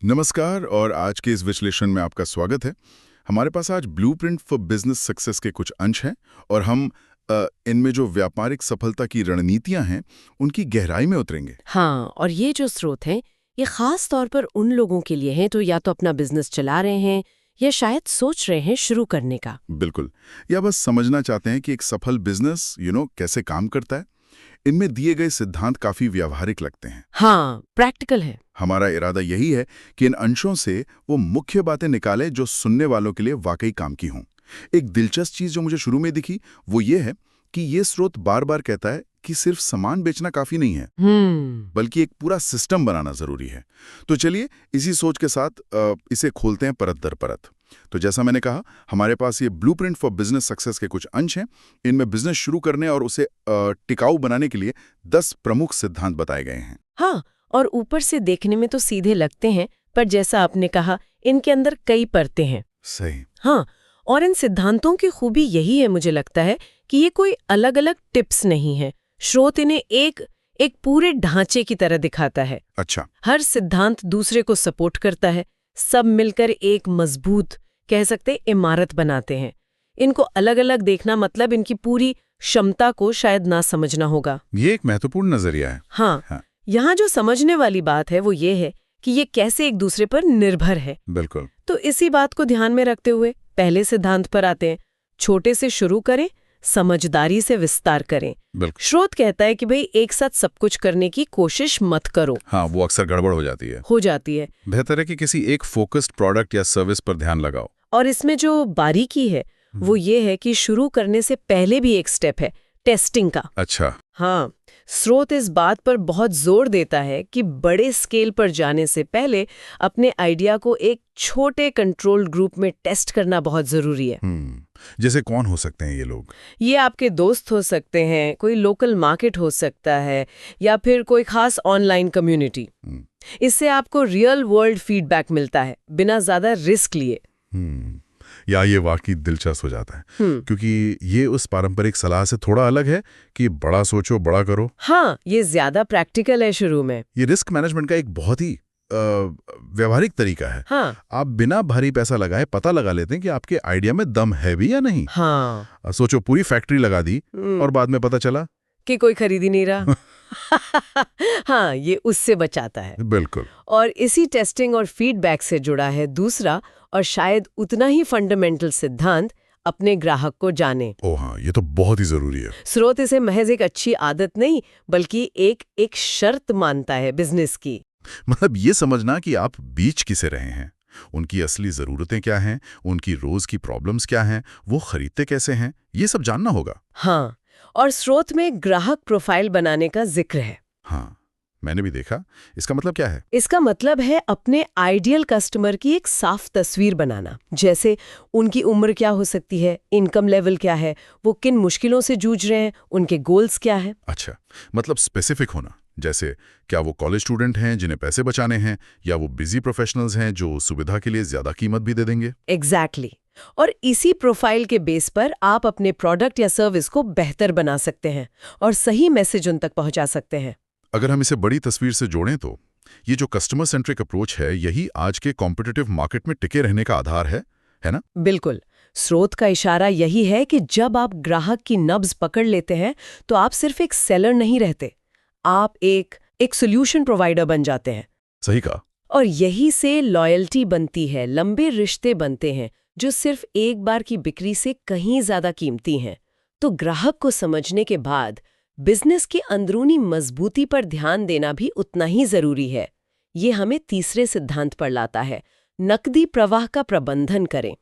नमस्कार और आज के इस विश्लेषण में आपका स्वागत है। हमारे पास आज ब्लूप्रिंट फॉर बिजनेस सक्सेस के कुछ अंश हैं और हम इनमें जो व्यापारिक सफलता की रणनीतियां हैं उनकी गहराई में उतरेंगे। हाँ, और ये जो स्रोत हैं, ये खास तौर पर उन लोगों के लिए हैं तो या तो अपना बिजनेस चला रहे हैं या शायद सोच रहे हैं शुरू करने का। बिल्कुल, या बस समझना चाहते हैं कि एक सफल बिजनेस कैसे काम करता है। इनमें दिए गए सिद्धांत काफी व्यावहारिक लगते हैं। हाँ, प्रैक्टिकल है। हमारा इरादा यही है कि इन अंशों से वो मुख्य बातें निकालें जो सुनने वालों के लिए वाकई काम की हों। एक दिलचस्प चीज जो मुझे शुरू में दिखी वो ये है कि ये स्रोत बार बार कहता है कि सिर्फ सामान बेचना काफी नहीं है, बल्कि एक पूरा सिस्टम बनाना जरूरी है। तो चलिए इसी सोच के साथ इसे खोलते हैं परत दर परत। तो जैसा मैंने कहा, हमारे पास ये ब्लूप्रिंट फॉर बिजनेस सक्सेस के कुछ अंश हैं। इनमें बिजनेस शुरू करने और उसे टिकाऊ बनाने के लिए 10 प्रमुख सिद्धांत बताए गए हैं। हाँ, और ऊपर से देखने में तो सीधे लगते हैं, पर जैसा आपने कहा, इनके अंदर कई परतें हैं। सही। हाँ, और इन सिद्धांतों की खूबी यही है, मुझे लगता है कि ये कोई अलग अलग टिप्स नहीं है। स्रोत इन्हें एक पूरे ढांचे की तरह दिखाता है। अच्छा। हर सिद्धांत दूसरे को सपोर्ट करता है, सब मिलकर एक मजबूत, कह सकते इमारत बनाते हैं। इनको अलग अलग देखना मतलब इनकी पूरी क्षमता को शायद ना समझना होगा। ये एक महत्वपूर्ण नजरिया है। हाँ। यहाँ जो समझने वाली बात है वो ये है कि ये कैसे एक दूसरे पर निर्भर है। बिल्कुल। तो इसी बात को ध्यान में रखते हुए पहले सिद्धांत पर आते हैं। छोटे से शुरू करें, समझदारी से विस्तार करें। स्रोत कहता है कि भाई एक साथ सब कुछ करने की कोशिश मत करो। हाँ, वो अक्सर गड़बड़ हो जाती है। बेहतर है कि किसी एक फोकस्ड प्रोडक्ट या सर्विस पर ध्यान लगाओ। और इसमें जो बारीकी है वो ये है कि शुरू करने से पहले भी एक स्टेप है, टेस्टिंग का। अच्छा। हाँ, स्रोत इस बात पर बहुत जोर देता है कि बड़े स्केल पर जाने से पहले अपने आइडिया को एक छोटे कंट्रोल ग्रुप में टेस्ट करना बहुत जरूरी है। जैसे कौन हो सकते हैं ये लोग? ये आपके दोस्त हो सकते हैं, कोई लोकल मार्केट हो सकता है, या फिर कोई खास ऑनलाइन कम्युनिटी। इससे आपको रियल वर्ल्ड फीडबैक मिलता है बिना ज्यादा रिस्क लिए। या ये वाकई दिलचस्प हो जाता है, क्योंकि ये उस पारंपरिक सलाह से थोड़ा अलग है कि बड़ा सोचो बड़ा करो। हाँ, ये ज्यादा प्रैक्टिकल है शुरू में। ये रिस्क मैनेजमेंट का एक बहुत ही व्यवहारिक तरीका है। हाँ। आप बिना भारी पैसा लगाए पता लगा लेते हैं कि आपके आइडिया में दम है भी या नहीं। हाँ। सोचो पूरी फैक्ट्री लगा दी और बाद में पता चला कि कोई खरीद ही नहीं रहा। हाँ, ये उससे बचाता है। बिल्कुल। और इसी टेस्टिंग और फीडबैक से जुड़ा है दूसरा और शायद उतना ही फंडामेंटल सिद्धांत, अपने ग्राहक को जाने। ओह हाँ, ये तो बहुत ही जरूरी है। स्रोत इसे महज एक अच्छी आदत नहीं बल्कि एक शर्त मानता है बिजनेस की। मतलब ये समझना कि आप बीच किसे रहे हैं, उनकी असली जरूरतें क्या हैं, उनकी रोज की प्रॉब्लम्स क्या हैं, वो खरीदते कैसे हैं, ये सब जानना होगा। हाँ, और स्रोत में ग्राहक प्रोफाइल बनाने का जिक्र है। हाँ, मैंने भी देखा। इसका मतलब क्या है? इसका मतलब है अपने आइडियल कस्टमर की एक साफ तस्वीर बनाना। जैसे उनकी उम्र क्या हो सकती है, इनकम लेवल क्या है, वो किन मुश्किलों से जूझ रहे हैं, उनके गोल्स क्या है। अच्छा, मतलब स्पेसिफिक होना। जैसे क्या वो कॉलेज स्टूडेंट हैं जिन्हें पैसे बचाने हैं, या वो बिजी प्रोफेशनल्स हैं जो सुविधा के लिए ज्यादा कीमत भी दे देंगे। एग्जैक्टली। और इसी प्रोफाइल के बेस पर आप अपने प्रोडक्ट या सर्विस को बेहतर बना सकते हैं और सही मैसेज उन तक पहुंचा सकते हैं। अगर हम इसे बड़ी तस्वीर से जोड़ें तो ये जो कस्टमर सेंट्रिक अप्रोच है, यही आज के कॉम्पिटिटिव मार्केट में टिके रहने का आधार है ना? बिल्कुल। स्रोत का इशारा यही है कि जब आप ग्राहक की नब्ज पकड़ लेते हैं तो आप सिर्फ एक सेलर नहीं रहते, आप एक सोल्यूशन प्रोवाइडर बन जाते हैं। सही कहा। और यही से लॉयल्टी बनती है, लंबे रिश्ते बनते हैं जो सिर्फ एक बार की बिक्री से कहीं ज्यादा कीमती हैं। तो ग्राहक को समझने के बाद बिजनेस की अंदरूनी मजबूती पर ध्यान देना भी उतना ही जरूरी है। ये हमें तीसरे सिद्धांत पर लाता है, नकदी प्रवाह का प्रबंधन करें,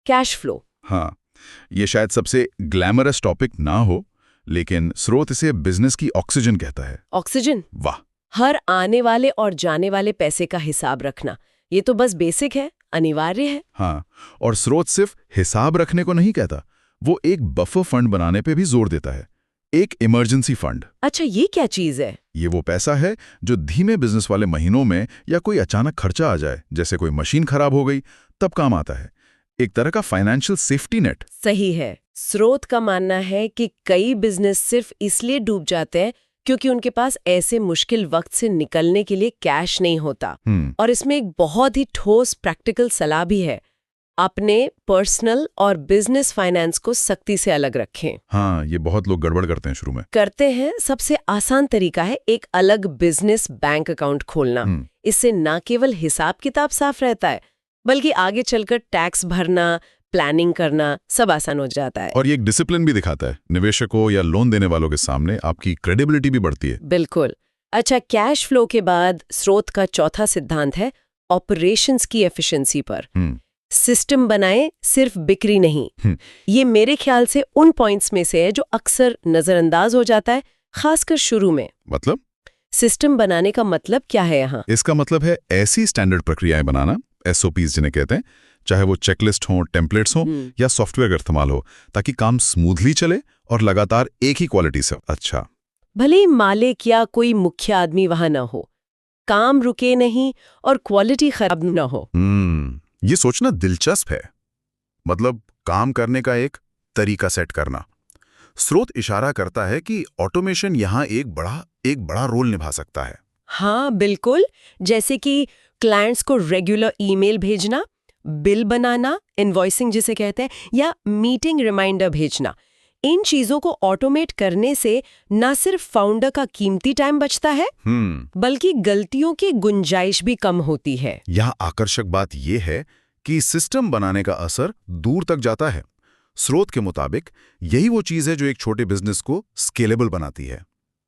कैश फ्लो। हाँ, ये शायद सबसे ग्लैमरस टॉपिक ना हो, लेकिन स्रोत इसे बिजनेस की ऑक्सीजन कहता है। ऑक्सीजन? वाह। हर आने वाले और जाने वाले पैसे का हिसाब रखना, ये तो बस बेसिक है, अनिवार्य है। हाँ, और स्रोत सिर्फ हिसाब रखने को नहीं कहता, वो एक बफर फंड बनाने पे भी जोर देता है, एक इमरजेंसी फंड। अच्छा, ये क्या चीज है? ये वो पैसा है जो धीमे बिजनेस वाले महीनों में या कोई अचानक खर्चा आ जाए, जैसे कोई मशीन खराब हो गई, तब काम आता है। एक तरह का फाइनेंशियल सेफ्टी नेट। सही है। स्रोत का मानना है कि कई बिजनेस सिर्फ इसलिए डूब जाते हैं क्योंकि उनके पास ऐसे मुश्किल वक्त से निकलने के लिए कैश नहीं होता। और इसमें एक बहुत ही ठोस प्रैक्टिकल सलाह भी है, अपने पर्सनल और बिजनेस फाइनेंस को सख्ती से अलग रखें। हाँ, ये बहुत लोग गड़बड़ करते हैं शुरू में। करते हैं। सबसे आसान तरीका है एक अलग बिजनेस बैंक अकाउंट खोलना। इससे ना केवल हिसाब किताब साफ रहता है, बल्कि आगे चलकर टैक्स भरना, प्लानिंग करना सब आसान हो जाता है। और ये एक डिसिप्लिन भी दिखाता है, निवेशकों या लोन देने वालों के सामने आपकी क्रेडिबिलिटी भी बढ़ती है। बिल्कुल। अच्छा, कैश फ्लो के बाद स्रोत का चौथा सिद्धांत है ऑपरेशंस की एफिशिएंसी पर। सिस्टम बनाएं, सिर्फ बिक्री नहीं। ये मेरे ख्याल से उन पॉइंट्स में से है जो अक्सर नजरअंदाज हो जाता है, खासकर शुरू में। मतलब सिस्टम बनाने का मतलब क्या है यहाँ? इसका मतलब है ऐसी स्टैंडर्ड प्रक्रियाएं बनाना, SOPs जिन्हें कहते हैं, चाहे वो चेकलिस्ट हो, टेम्पलेट्स हो या सॉफ्टवेयर का इस्तेमाल हो, ताकि काम स्मूथली चले और लगातार एक ही क्वालिटी से। अच्छा, भले ही मालिक या कोई मुख्य आदमी वहां न हो, काम रुके नहीं और क्वालिटी खराब न हो। ये सोचना दिलचस्प है। मतलब काम करने का एक तरीका सेट करना। स्रोत इशारा करता है कि ऑटोमेशन यहाँ एक बड़ा रोल निभा सकता है। हाँ बिल्कुल, जैसे कि क्लाइंट्स को रेगुलर ईमेल भेजना, बिल बनाना, इनवॉइसिंग जिसे कहते हैं, या मीटिंग रिमाइंडर भेजना। इन चीजों को ऑटोमेट करने से न सिर्फ फाउंडर का कीमती टाइम बचता है, बल्कि गलतियों की गुंजाइश भी कम होती है। यहाँ आकर्षक बात यह है कि सिस्टम बनाने का असर दूर तक जाता है। स्रोत के मुताबिक यही वो चीज है जो एक छोटे बिजनेस को स्केलेबल बनाती है,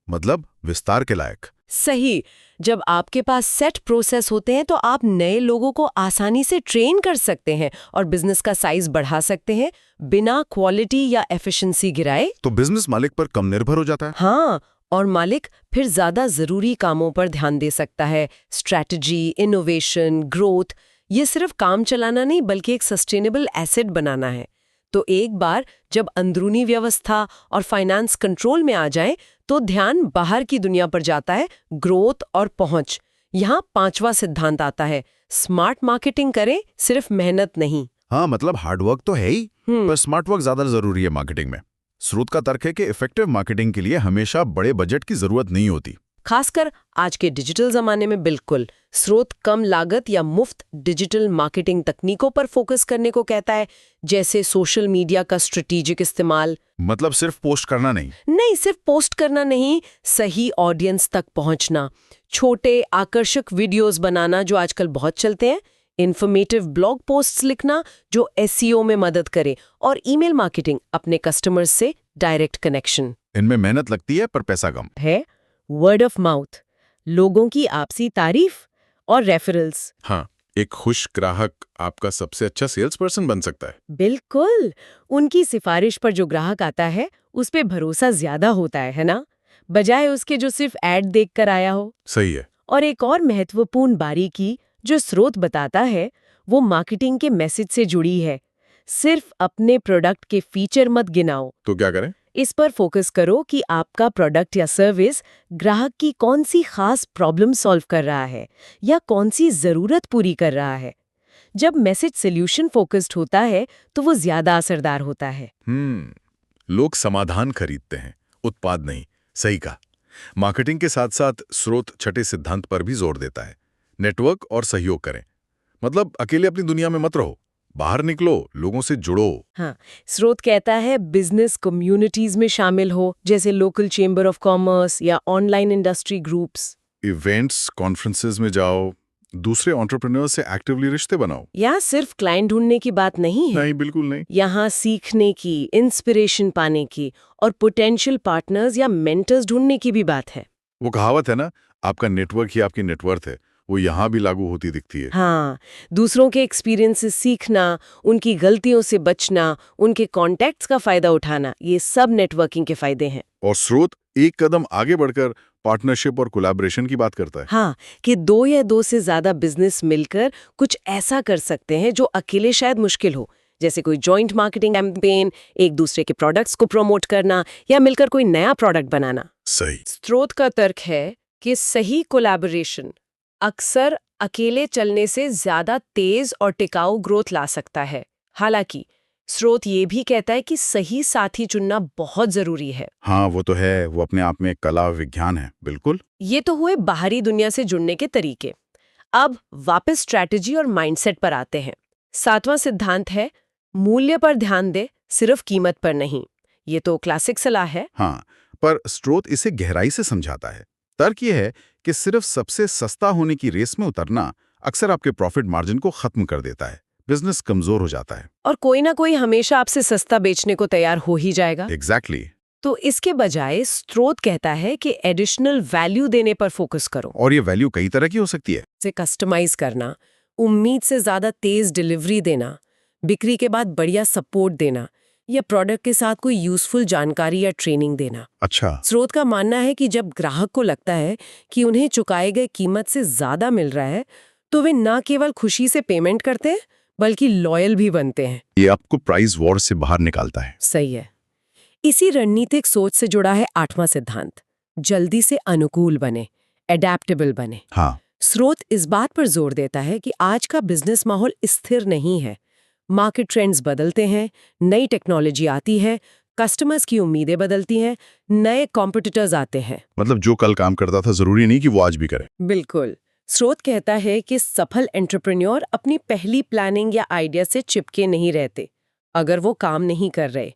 मतलब विस्तार के लायक। सही। जब आपके पास सेट प्रोसेस होते हैं तो आप नए लोगों को आसानी से ट्रेन कर सकते हैं और बिजनेस का साइज बढ़ा सकते हैं बिना क्वालिटी या एफिशिएंसी गिराए। तो बिजनेस मालिक पर कम निर्भर हो जाता है। हाँ, और मालिक फिर ज्यादा जरूरी कामों पर ध्यान दे सकता है। स्ट्रैटेजी, इनोवेशन, ग्रोथ, ये सिर्फ काम चलाना नहीं बल्कि एक सस्टेनेबल एसेट बनाना है। तो एक बार जब अंदरूनी व्यवस्था और फाइनेंस कंट्रोल में आ जाए तो ध्यान बाहर की दुनिया पर जाता है, ग्रोथ और पहुंच। यहाँ पांचवा सिद्धांत आता है, स्मार्ट मार्केटिंग करें, सिर्फ मेहनत नहीं। हाँ, मतलब हार्डवर्क तो है ही, पर स्मार्ट वर्क ज्यादा जरूरी है मार्केटिंग में। स्रोत का तर्क है कि इफेक्टिव मार्केटिंग के लिए हमेशा बड़े बजट की जरूरत नहीं होती, खासकर आज के डिजिटल जमाने में। बिल्कुल, स्रोत कम लागत या मुफ्त डिजिटल मार्केटिंग तकनीकों पर फोकस करने को कहता है, जैसे सोशल मीडिया का स्ट्रेटेजिक इस्तेमाल। मतलब सिर्फ पोस्ट करना नहीं। नहीं, सिर्फ पोस्ट करना नहीं, सही ऑडियंस तक पहुंचना, छोटे आकर्षक वीडियोस बनाना जो आजकल बहुत चलते हैं, इन्फॉर्मेटिव ब्लॉग पोस्ट्स लिखना जो SEO में मदद करे, और ईमेल मार्केटिंग, अपने कस्टमर्स से डायरेक्ट कनेक्शन। इनमें मेहनत लगती है पर पैसा कम है। वर्ड ऑफ माउथ, लोगों की आपसी तारीफ और रेफरल्स। हाँ, एक खुश ग्राहक आपका सबसे अच्छा सेल्स पर्सन बन सकता है। बिल्कुल, उनकी सिफारिश पर जो ग्राहक आता है उस पे भरोसा ज्यादा होता है ना, बजाय उसके जो सिर्फ ऐड देखकर आया हो। सही है। और एक और महत्वपूर्ण बारीकी जो स्रोत बताता है वो मार्केटिंग के मैसेज से जुड़ी है। सिर्फ अपने प्रोडक्ट के फीचर मत गिनाओ। तो क्या करें? इस पर फोकस करो कि आपका प्रोडक्ट या सर्विस ग्राहक की कौन सी खास प्रॉब्लम सॉल्व कर रहा है या कौन सी जरूरत पूरी कर रहा है। जब मैसेज सॉल्यूशन फोकस्ड होता है तो वो ज्यादा असरदार होता है। लोग समाधान खरीदते हैं, उत्पाद नहीं। सही कहा। मार्केटिंग के साथ साथ स्रोत छठे सिद्धांत पर भी जोर देता है, नेटवर्क और सहयोग करें। मतलब अकेले अपनी दुनिया में मत रहो, बाहर निकलो, लोगों से जुड़ो। हाँ, स्रोत कहता है बिजनेस कम्युनिटीज में शामिल हो, जैसे लोकल चेंबर ऑफ कॉमर्स या online industry groups. Events, conferences में जाओ, दूसरे एंटरप्रेन्योर्स से एक्टिवली रिश्ते बनाओ। यहाँ सिर्फ क्लाइंट ढूंढने की बात नहीं है। नहीं, बिल्कुल नहीं। यहाँ सीखने की, इंस्पिरेशन पाने की और पोटेंशियल पार्टनर्स या मेंटर्स ढूंढने की भी बात है। वो कहावत है ना, आपका नेटवर्क ही आपकी नेटवर्थ है, वो यहाँ भी लागू होती दिखती है। हाँ, दूसरों के एक्सपीरियंस से सीखना, उनकी गलतियों से बचना, उनके कॉन्टैक्ट्स का फायदा उठाना, ये सब नेटवर्किंग के फायदे हैं। और स्रोत एक कदम आगे बढ़कर पार्टनरशिप और कोलैबोरेशन की बात करता है। हाँ, कि दो या दो से ज्यादा बिजनेस मिलकर कुछ ऐसा कर सकते हैं जो अकेले शायद मुश्किल हो, जैसे कोई जॉइंट मार्केटिंग कैंपेन, एक दूसरे के प्रोडक्ट्स को प्रमोट करना या मिलकर कोई नया प्रोडक्ट बनाना। सही। स्रोत का तर्क है कि सही कोलैबोरेशन अक्सर अकेले चलने से ज्यादा तेज और टिकाऊ ग्रोथ ला सकता है। हालांकि स्रोत ये भी कहता है कि सही साथी चुनना बहुत जरूरी है। हाँ वो तो है, वो अपने आप में एक कला विज्ञान है, बिल्कुल। ये तो हुए बाहरी दुनिया से जुड़ने के तरीके। अब वापस स्ट्रैटेजी और माइंडसेट पर आते हैं। 7वां सिद्धांत है मूल्य पर ध्यान दे, सिर्फ कीमत पर नहीं। ये तो क्लासिक सलाह है। हाँ, पर स्रोत इसे गहराई से समझाता है। तर्क ये है कि सिर्फ सबसे सस्ता होने की रेस में उतरना अक्सर आपके प्रॉफिट मार्जिन को खत्म कर देता है, बिजनेस कमजोर हो जाता है। और कोई ना कोई हमेशा आपसे सस्ता बेचने को तैयार हो ही जाएगा। एग्जैक्टली। तो इसके बजाय स्रोत कहता है कि एडिशनल वैल्यू देने पर फोकस करो। और ये वैल्यू कई तरह की हो सकती है। से कस्टमाइज करना, उम्मीद से ज्यादा तेज डिलीवरी देना, बिक्री के बाद बढ़िया सपोर्ट देना, या प्रोडक्ट के साथ कोई यूजफुल जानकारी या ट्रेनिंग देना। अच्छा। स्रोत का मानना है कि जब ग्राहक को लगता है कि उन्हें चुकाए गए कीमत से ज्यादा मिल रहा है, तो वे न केवल खुशी से पेमेंट करते हैं बल्कि लॉयल भी बनते हैं। ये आपको प्राइस वॉर से बाहर निकालता है। सही है। इसी रणनीतिक सोच से जुड़ा है 8वां सिद्धांत, जल्दी से अनुकूल बने, एडेप्टेबल बने। हाँ। स्रोत इस बात पर जोर देता है कि आज का बिजनेस माहौल स्थिर नहीं है। मार्केट ट्रेंड्स बदलते हैं, नई टेक्नोलॉजी आती है, कस्टमर्स की उम्मीदें बदलती हैं, नए कॉम्पिटिटर्स आते हैं। मतलब जो कल काम करता था जरूरी नहीं कि वो आज भी करे। बिल्कुल। स्रोत कहता है कि सफल एंटरप्रेन्योर अपनी पहली प्लानिंग या आइडिया से चिपके नहीं रहते। अगर वो काम नहीं कर रहे,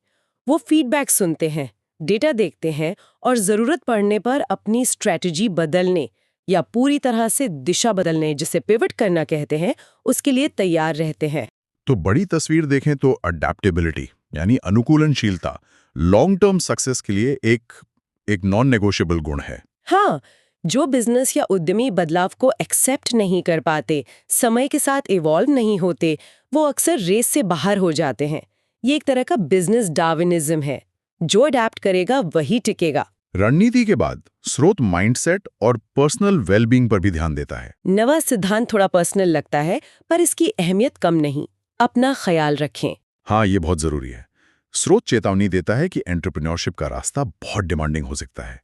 वो फीडबैक सुनते हैं, डेटा देखते हैं और जरूरत पड़ने पर अपनी स्ट्रैटेजी बदलने या पूरी तरह से दिशा बदलने, जिसे पिवट करना कहते हैं, उसके लिए तैयार रहते हैं। तो बड़ी तस्वीर देखें तो अडेप्टेबिलिटी यानी अनुकूलनशीलता लॉन्ग टर्म सक्सेस के लिए एक नॉन नेगोशिएबल गुण है। हाँ, जो बिजनेस या उद्यमी बदलाव को एक्सेप्ट नहीं कर पाते, समय के साथ इवॉल्व नहीं होते, वो अक्सर रेस से बाहर हो जाते हैं। ये एक तरह का बिजनेस डार्विनिज्म है। जो अडेप्ट करेगा वही टिकेगा। रणनीति के बाद स्रोत माइंडसेट और पर्सनल वेलबींग पर भी ध्यान देता है। नवा सिद्धांत थोड़ा पर्सनल लगता है, पर इसकी अहमियत कम नहीं। अपना ख्याल रखें। हाँ, ये बहुत जरूरी है। स्रोत चेतावनी देता है कि एंटरप्रेन्योरशिप का रास्ता बहुत डिमांडिंग हो सकता है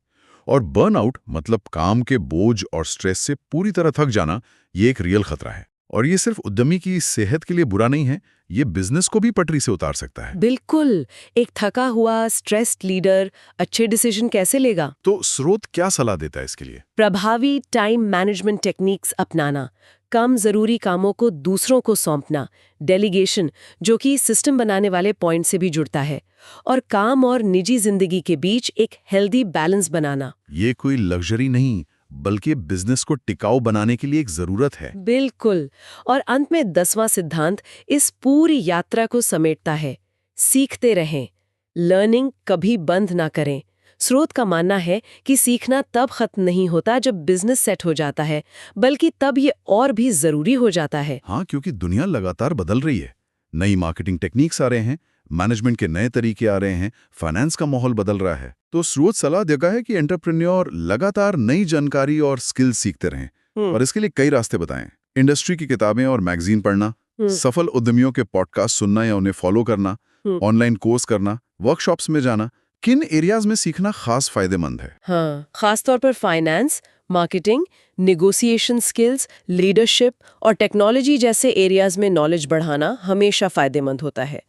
और बर्नआउट मतलब काम के बोझ और स्ट्रेस से पूरी तरह थक जाना, ये एक रियल खतरा है। और ये सिर्फ उद्यमी की सेहत के लिए बुरा नहीं है, ये बिजनेस को भी पटरी से उतार सकता है। बिल्कुल। एक थका हुआ स्ट्रेस्ड लीडर अच्छे डिसीजन कैसे लेगा? तो स्रोत क्या सलाह देता है इसके लिए? प्रभावी टाइम मैनेजमेंट टेक्निक्स अपनाना, कम जरूरी कामों को दूसरों को सौंपना, डेलीगेशन, जो कि सिस्टम बनाने वाले पॉइंट से भी जुड़ता है, और काम और निजी जिंदगी के बीच एक हेल्दी बैलेंस बनाना। ये कोई लग्जरी नहीं, बल्कि बिजनेस को टिकाऊ बनाने के लिए एक जरूरत है। बिल्कुल। और अंत में 10वां सिद्धांत इस पूरी यात्रा को समेटता है। सीखते रहें, लर्निंग कभी बंद ना करें। स्रोत का मानना है कि सीखना तब खत्म नहीं होता जब बिजनेस सेट हो जाता है, बल्कि तब ये और भी जरूरी हो जाता है। हाँ, क्योंकि दुनिया लगातार बदल रही है। नई मार्केटिंग टेक्निक्स आ रहे हैं, मैनेजमेंट के नए तरीके आ रहे हैं, फाइनेंस का माहौल बदल रहा है। तो स्रोत सलाह देगा है कि एंटरप्रेन्योर लगातार नई जानकारी और स्किल्स सीखते रहें। और इसके लिए कई रास्ते बताएं। इंडस्ट्री की किताबें और मैगजीन पढ़ना, सफल उद्यमियों के पॉडकास्ट सुनना या उन्हें फॉलो करना, ऑनलाइन कोर्स करना, वर्कशॉप्स में जाना। किन एरियाज में सीखना खास फायदेमंद है? हाँ, खासतौर पर finance, marketing, negotiation skills, leadership और टेक्नोलॉजी जैसे एरियाज में नॉलेज बढ़ाना हमेशा फायदेमंद होता है।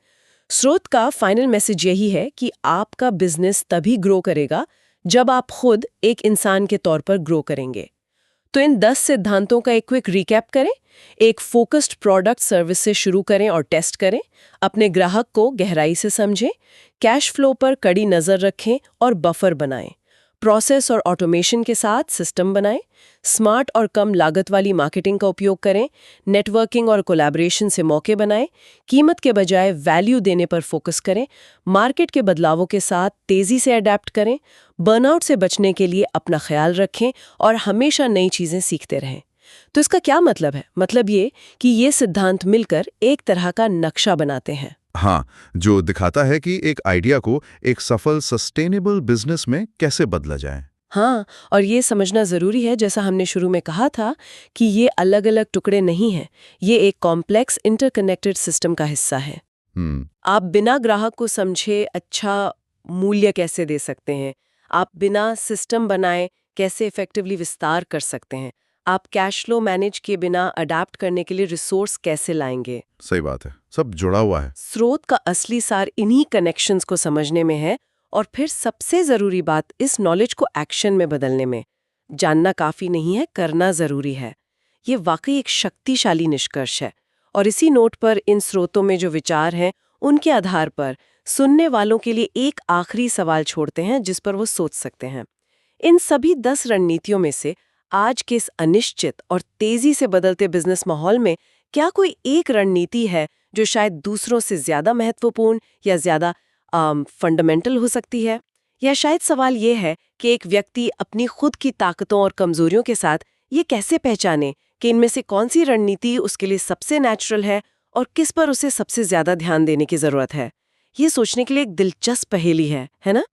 स्रोत का फाइनल मैसेज यही है कि आपका बिजनेस तभी ग्रो करेगा जब आप खुद एक इंसान के तौर पर ग्रो करेंगे। तो इन 10 सिद्धांतों का एक क्विक रिकैप करें। एक फोकस्ड प्रोडक्ट सर्विस से शुरू करें और टेस्ट करें। अपने ग्राहक को गहराई से समझें। कैश फ्लो पर कड़ी नज़र रखें और बफर बनाएं। प्रोसेस और ऑटोमेशन के साथ सिस्टम बनाएं। स्मार्ट और कम लागत वाली मार्केटिंग का उपयोग करें। नेटवर्किंग और कोलैबोरेशन से मौके बनाएं। कीमत के बजाय वैल्यू देने पर फोकस करें। मार्केट के बदलावों के साथ तेजी से अडेप्ट करें। बर्नआउट से बचने के लिए अपना ख्याल रखें और हमेशा नई चीजें सीखते रहें। तो इसका क्या मतलब है? मतलब ये कि ये सिद्धांत मिलकर एक तरह का नक्शा बनाते हैं। हाँ, जो दिखाता है कि एक आइडिया को एक सफल सस्टेनेबल बिजनेस में कैसे बदला जाए। हाँ, और ये समझना जरूरी है, जैसा हमने शुरू में कहा था, कि ये अलग अलग टुकड़े नहीं हैं। ये एक कॉम्प्लेक्स इंटरकनेक्टेड सिस्टम का हिस्सा है। आप बिना ग्राहक को समझे अच्छा मूल्य कैसे दे सकते हैं? आप बिना सिस्टम बनाए कैसे इफेक्टिवली विस्तार कर सकते हैं? आप कैश फ्लो मैनेज किए बिना अडेप्ट करने के लिए रिसोर्स कैसे लाएंगे? सही बात है, सब जुड़ा हुआ है। स्रोत का असली सार इन्हीं कनेक्शंस को समझने में है और फिर सबसे जरूरी बात इस नॉलेज को एक्शन में बदलने में। जानना काफी नहीं है, करना जरूरी है। ये वाकई एक शक्तिशाली निष्कर्ष है। और इसी नोट पर इन स्रोतों में जो विचार हैं उनके आधार पर सुनने वालों के लिए एक आखिरी सवाल छोड़ते हैं जिस पर वो सोच सकते हैं। इन सभी 10 रणनीतियों में से आज के इस अनिश्चित और तेजी से बदलते बिजनेस माहौल में क्या कोई एक रणनीति है जो शायद दूसरों से ज्यादा महत्वपूर्ण या ज्यादा फंडामेंटल हो सकती है? या शायद सवाल ये है कि एक व्यक्ति अपनी खुद की ताकतों और कमजोरियों के साथ ये कैसे पहचाने कि इनमें से कौन सी रणनीति उसके लिए सबसे नेचुरल है और किस पर उसे सबसे ज्यादा ध्यान देने की जरूरत है? ये सोचने के लिए एक दिलचस्प पहेली है ना?